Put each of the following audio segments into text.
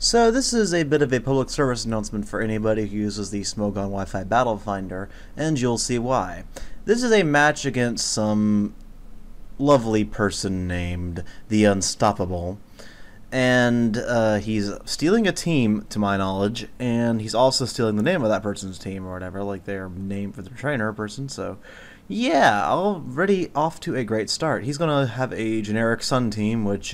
So this is a bit of a public service announcement for anybody who uses the Smogon Wi-Fi Battle Finder, and you'll see why. This is a match against some lovely person named The Unstoppable, and he's stealing a team, to my knowledge, and he's also stealing the name of that person's team or whatever, like their name for the trainer person, so yeah, already off to a great start. He's going to have a generic Sun team, which,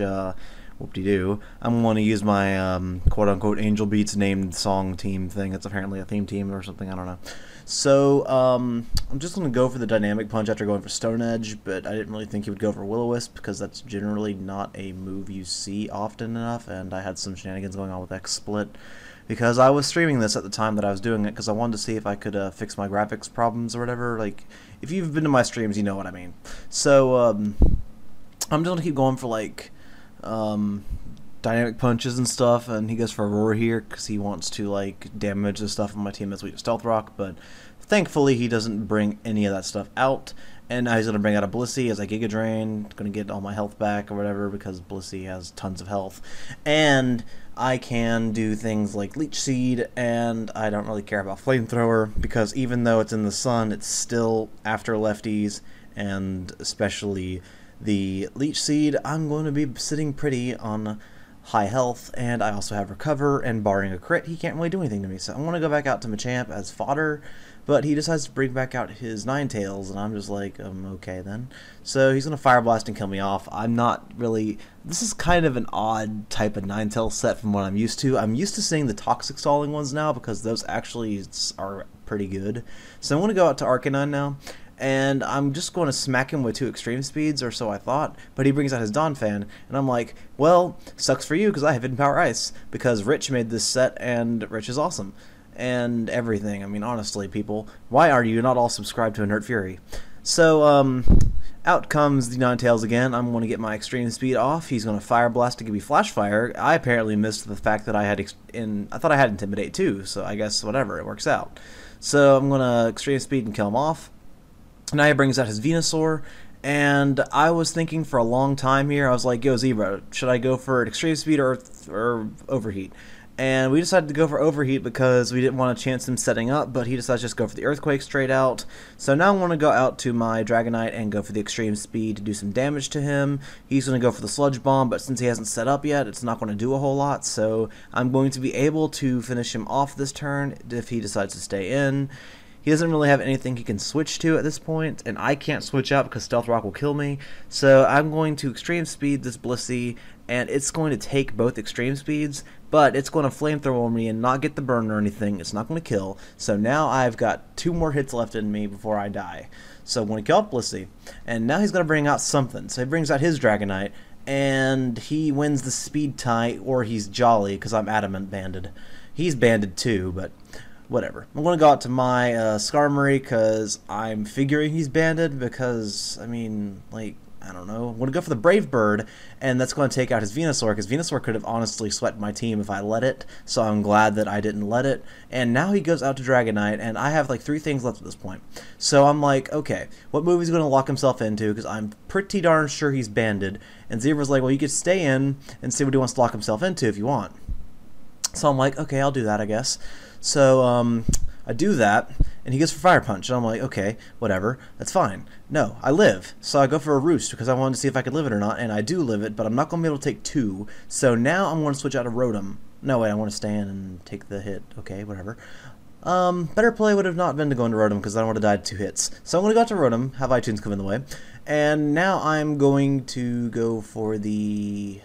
whoop-de-doo. I'm going to use my quote-unquote Angel Beats named song team thing. It's apparently a theme team or something, I don't know. So, I'm just going to go for the Dynamic Punch after going for Stone Edge, but I didn't really think he would go for Will-O-Wisp, because that's generally not a move you see often enough, and I had some shenanigans going on with X-Split, because I was streaming this at the time that I was doing it, because I wanted to see if I could fix my graphics problems or whatever. Like, if you've been to my streams, you know what I mean. So, I'm just going to keep going for, like, dynamic punches and stuff, and he goes for Aurora here because he wants to like damage the stuff on my team that's weak to Stealth Rock, but thankfully he doesn't bring any of that stuff out, and now he's going to bring out a Blissey as a Giga Drain, going to get all my health back or whatever because Blissey has tons of health, and I can do things like Leech Seed, and I don't really care about Flamethrower because even though it's in the sun, it's still after lefties, and especially the Leech Seed, I'm going to be sitting pretty on high health, and I also have Recover, and barring a crit, he can't really do anything to me. So I'm going to go back out to Machamp as fodder, but he decides to bring back out his Ninetales, and I'm just like, okay then. So he's going to Fire Blast and kill me off. I'm not really... This is kind of an odd type of Ninetales set from what I'm used to. I'm used to seeing the Toxic Stalling ones now, because those actually are pretty good. So I'm going to go out to Arcanine now, and I'm just going to smack him with 2 extreme speeds, or so I thought, but he brings out his Donphan, and I'm like, well, sucks for you, because I have Hidden Power Ice, because Rich made this set, and Rich is awesome, and everything. I mean, honestly, people, why are you not all subscribed to Inert Fury? So, out comes the Ninetales again. I'm going to get my extreme speed off. He's going to Fire Blast to give me Flash Fire. I apparently missed the fact that I had, I thought I had Intimidate too, so I guess whatever, it works out. So I'm going to extreme speed and kill him off. Now he brings out his Venusaur, and I was thinking for a long time here, I was like, yo Zebra, should I go for an extreme speed or overheat? And we decided to go for overheat because we didn't want to chance him setting up, but he decides to just go for the Earthquake straight out. So now I want to go out to my Dragonite and go for the extreme speed to do some damage to him. He's going to go for the Sludge Bomb, but since he hasn't set up yet, it's not going to do a whole lot, so I'm going to be able to finish him off this turn if he decides to stay in. He doesn't really have anything he can switch to at this point, and I can't switch out because Stealth Rock will kill me. So I'm going to extreme speed this Blissey, and it's going to take both extreme speeds, but it's going to flamethrower me and not get the burn or anything. It's not going to kill. So now I've got 2 more hits left in me before I die. So I'm going to kill off Blissey, and now he's going to bring out something. So he brings out his Dragonite, and he wins the speed tie, or he's jolly because I'm adamant banded. He's banded too, but whatever. I'm going to go out to my Skarmory because I'm figuring he's banded because, I mean, like, I don't know. I'm going to go for the Brave Bird, and that's going to take out his Venusaur because Venusaur could have honestly swept my team if I let it, so I'm glad that I didn't let it. And now he goes out to Dragonite, and I have like 3 things left at this point. So I'm like, okay, what move he's going to lock himself into because I'm pretty darn sure he's banded. And Zebra's like, well, you could stay in and see what he wants to lock himself into if you want. So I'm like, okay, I'll do that, I guess. So, I do that, and he goes for Fire Punch, and I'm like, okay, whatever, that's fine. No, I live, so I go for a Roost, because I wanted to see if I could live it or not, and I do live it, but I'm not going to be able to take 2, so now I'm going to switch out to Rotom. No, wait, I want to stand and take the hit, okay, whatever. Better play would have not been to go into Rotom, because I don't want to die to 2 hits. So I'm going to go out to Rotom, have iTunes come in the way, and now I'm going to go for the...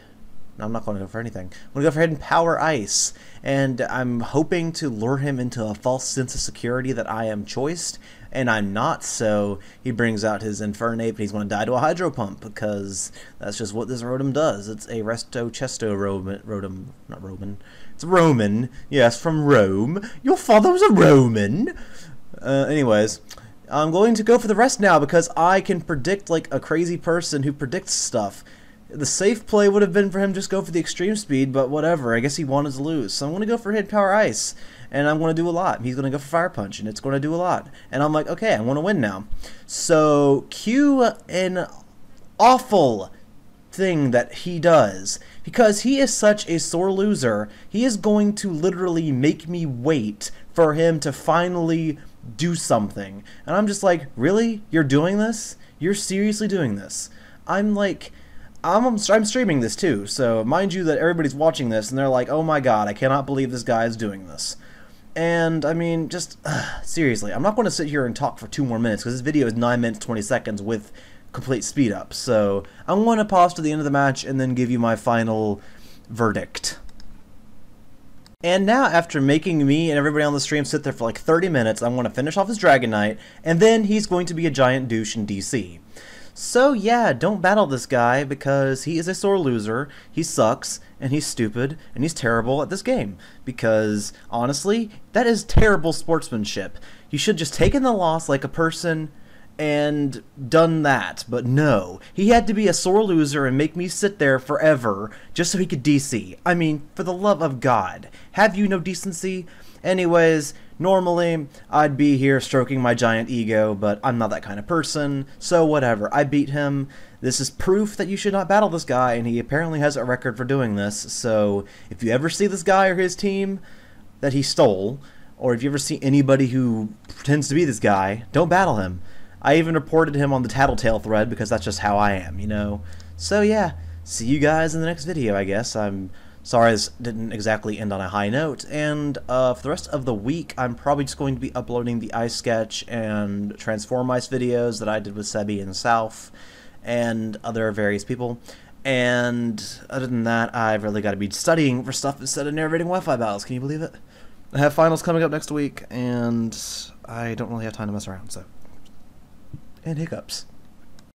No, I'm not going to go for anything. I'm going to go for Hidden Power Ice, and I'm hoping to lure him into a false sense of security that I am choiced, and I'm not, so he brings out his Infernape, and he's going to die to a Hydro Pump, because that's just what this Rotom does. It's a Resto Chesto Rotom, not Roman. It's Roman, yes, from Rome. Your father was a Roman! Anyways, I'm going to go for the rest now, because I can predict like a crazy person who predicts stuff. The safe play would have been for him just go for the extreme speed, but whatever. I guess he wanted to lose. So I'm going to go for Hidden Power Ice, and I'm going to do a lot. He's going to go for Fire Punch, and it's going to do a lot. And I'm like, okay, I want to win now. So cue an awful thing that he does, because he is such a sore loser. He is going to literally make me wait for him to finally do something. And I'm just like, really? You're doing this? You're seriously doing this? I'm like, I'm streaming this too, so mind you that everybody's watching this and they're like, oh my god, I cannot believe this guy is doing this. And, I mean, just, seriously, I'm not going to sit here and talk for 2 more minutes, because this video is 9 minutes 20 seconds with complete speed up. So, I'm going to pause to the end of the match and then give you my final verdict. And now, after making me and everybody on the stream sit there for like 30 minutes, I'm going to finish off his Dragon Knight, and then he's going to be a giant douche in DC. So yeah, don't battle this guy, because he is a sore loser, he sucks, and he's stupid, and he's terrible at this game. Because, honestly, that is terrible sportsmanship. You should just taken the loss like a person and done that. But no, he had to be a sore loser and make me sit there forever just so he could DC. I mean, for the love of God, have you no decency? Anyways, normally, I'd be here stroking my giant ego, but I'm not that kind of person, so whatever. I beat him. This is proof that you should not battle this guy, and he apparently has a record for doing this, so if you ever see this guy or his team that he stole, or if you ever see anybody who pretends to be this guy, don't battle him. I even reported him on the Tattletale thread, because that's just how I am, you know? So yeah, see you guys in the next video, I guess. I'm sorry this didn't exactly end on a high note, and for the rest of the week, I'm probably just going to be uploading the Ice Sketch and Transform Ice videos that I did with Sebi and South, and other various people. And other than that, I've really got to be studying for stuff instead of narrating Wi-Fi battles. Can you believe it? I have finals coming up next week, and I don't really have time to mess around, so. And hiccups.